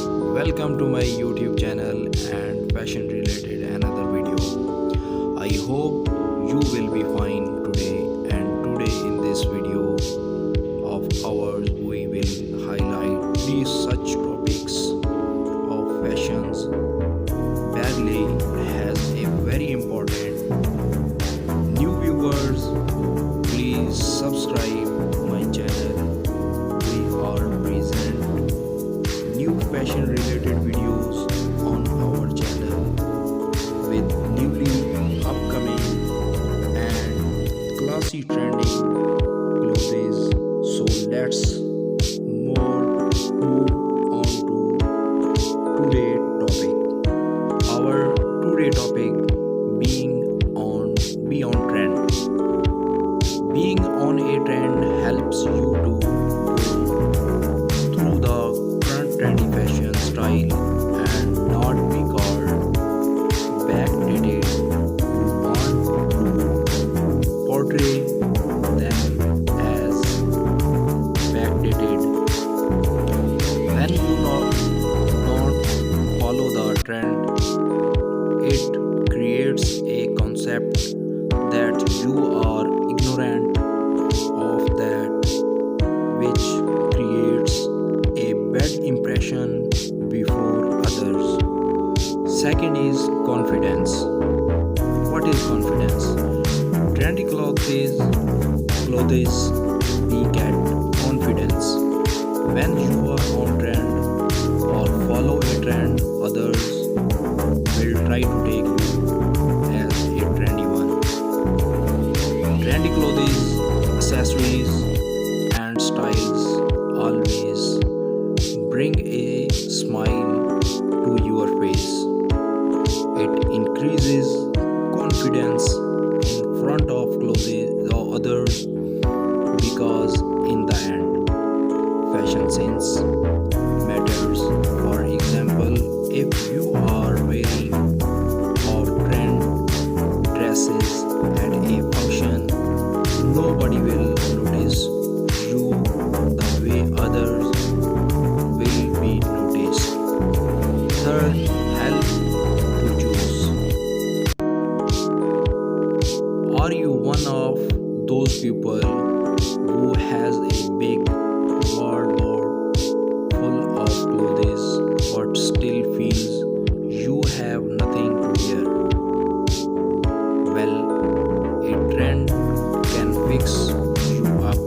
Welcome to my YouTube channel and fashion related another video. I hope you will be fine today, and today in this video of ours we will highlight these such topics of fashions. Badly has a very important new viewers. Please subscribe my channel. We are present new fashion related videos on our channel with newly upcoming and classy trending clothes. So let's move on to today's topic. Our today topic being on beyond trend. Being on a trend helps you to go through the current trendy fashion style and not be called backdated. You want to portray them as backdated. When you don't follow the trend, it creates a concept that you are ignorant of that, which creates a bad impression before others. Second is confidence. What is confidence? Trendy clothes beget confidence. When you are on trend or follow a trend, others will try to take you as a trendy one. Trendy clothes, accessories, and styles always bring a smile to your face. It increases confidence in front of others because in the end, fashion sense matters. For example, if you are wearing off-trend dresses at a function, nobody will notice you the way others will be noticed. Third, help to choose. Are you one of those people who has a big wardrobe full of clothes but still feels you have nothing to wear? Well, a trend can fix you up.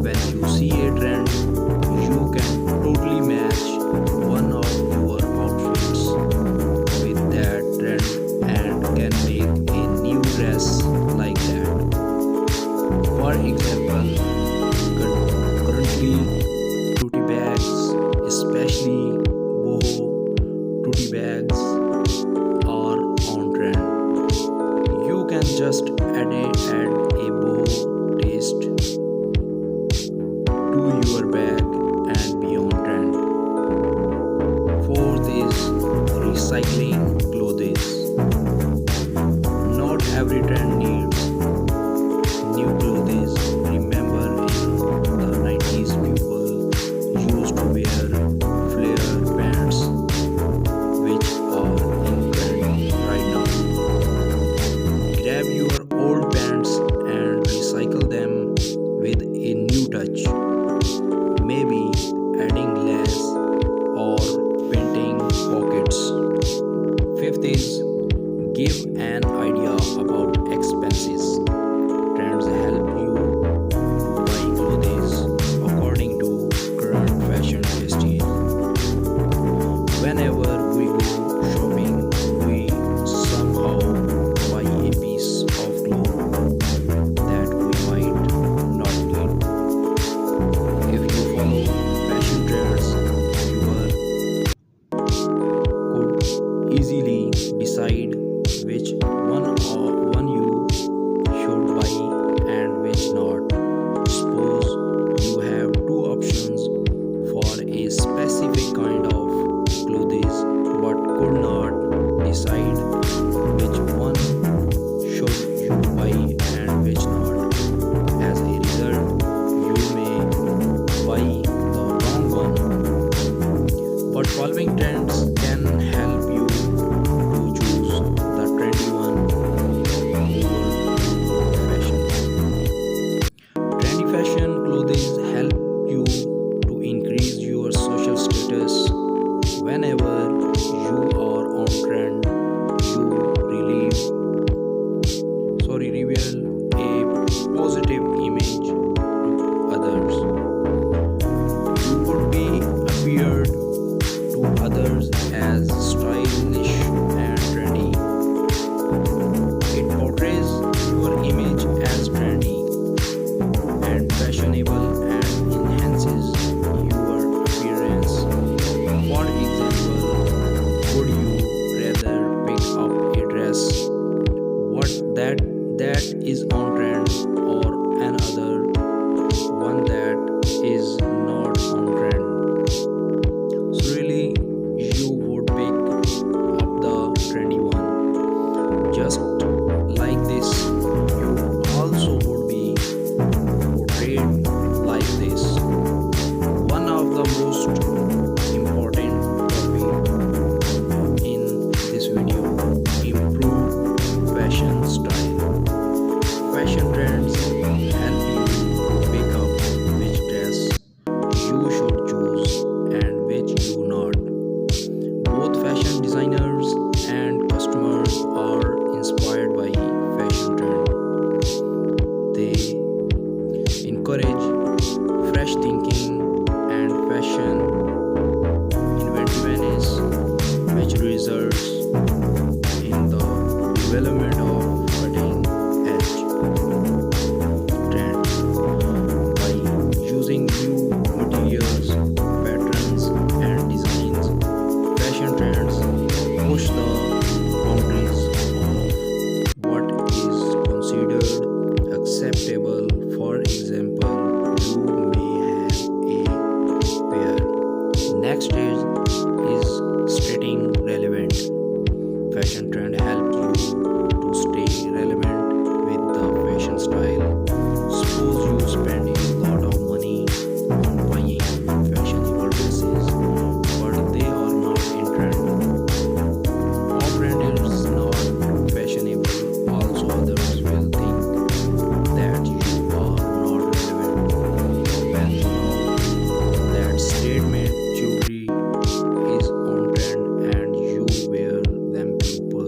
When you see a trend, you can totally match one of your outfits with that trend and can make a new dress like that. For example, currently tote bags, especially boho tote bags, are on trend. You can just add a boho taste to your bag and be on trend. Fourth is recycling clothes. Not every trend needs new clothes. Remember in the 90s people used to wear flare pants, which are in trend right now. Grab your old pants and recycle them with a new touch. Maybe adding lace or painting pockets. Fifth is give an idea about expenses. Trends help you to buy clothes according to current fashion prestige. Whenever we go shopping, we somehow buy a piece of cloth that we might not need. If you follow fashion trends, you could easily decide which one you should buy and which not. Suppose you have two options for a specific kind of clothes but could not decide which one should you buy and which not. As a result, you may buy the wrong one. But following trends can help you to choose the trendy one over fashion. Trendy fashion clothes help you to increase your social status. Whenever you are on trend, you reveal a positive image to others. You could be appeared to others as stylish and trendy. It portrays your image as trendy and fashionable and enhances your appearance. For example, would you rather pick up a dress what that is on trend or another one that is not on trend? So really you would pick up the trendy one. Just like this, you also would be portrayed like this. One of the most important topic in this video: improve fashion style. Fashion trends help you pick up which dress you should choose and which you not. Both fashion designers and customers are inspired by fashion trend. They encourage fresh thinking and fashion inventiveness, which results in the development of cutting edge trends. By using new materials, patterns, and designs, fashion trends push the boundaries of what is considered acceptable. For example, you may have a pair. Next stage is staying relevant. Fashion trend help you to stay relevant with the fashion style. Suppose you spend a lot of money on buying fashionable dresses, but they are not in trend. Our brand is not fashionable. Also, others will think that you are not relevant. When you know that statement jewelry is on trend and you wear them, people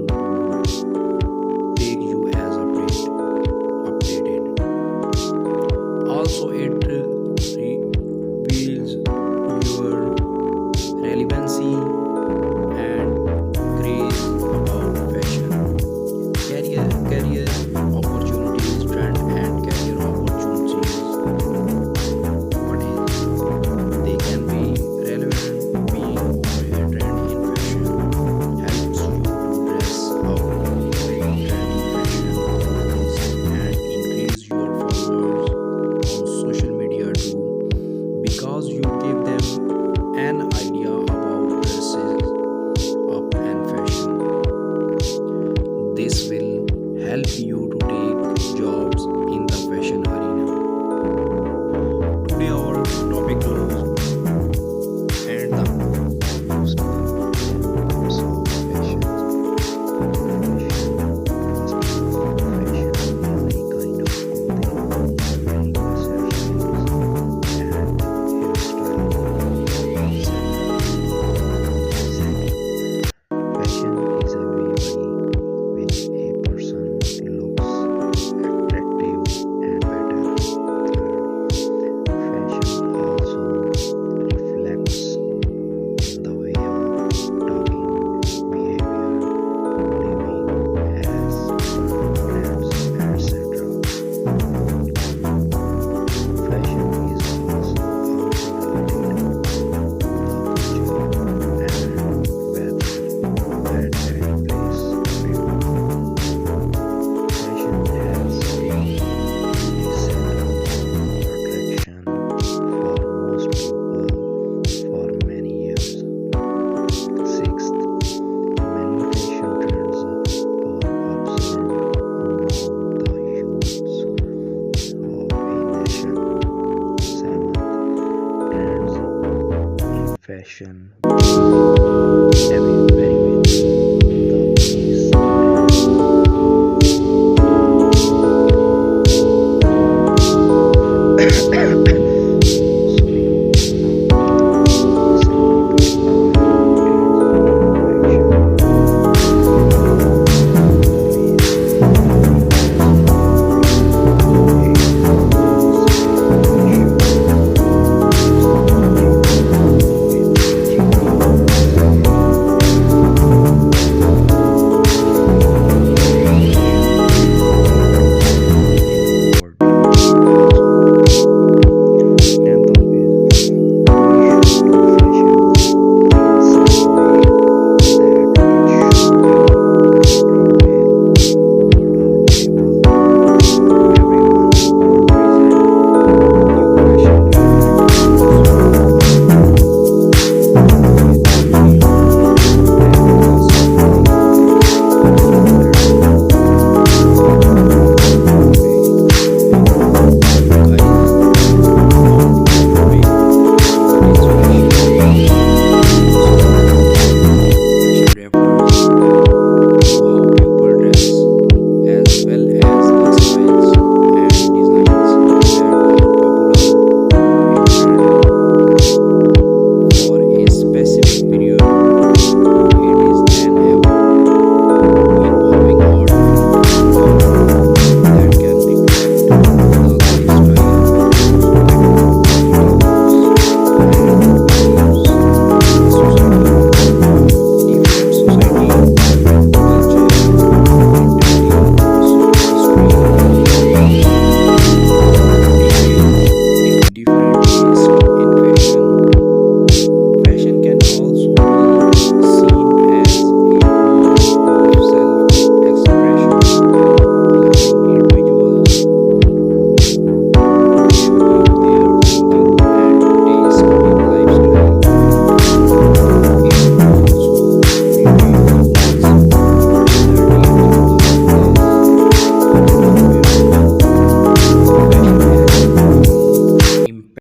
selection. Very well. The piece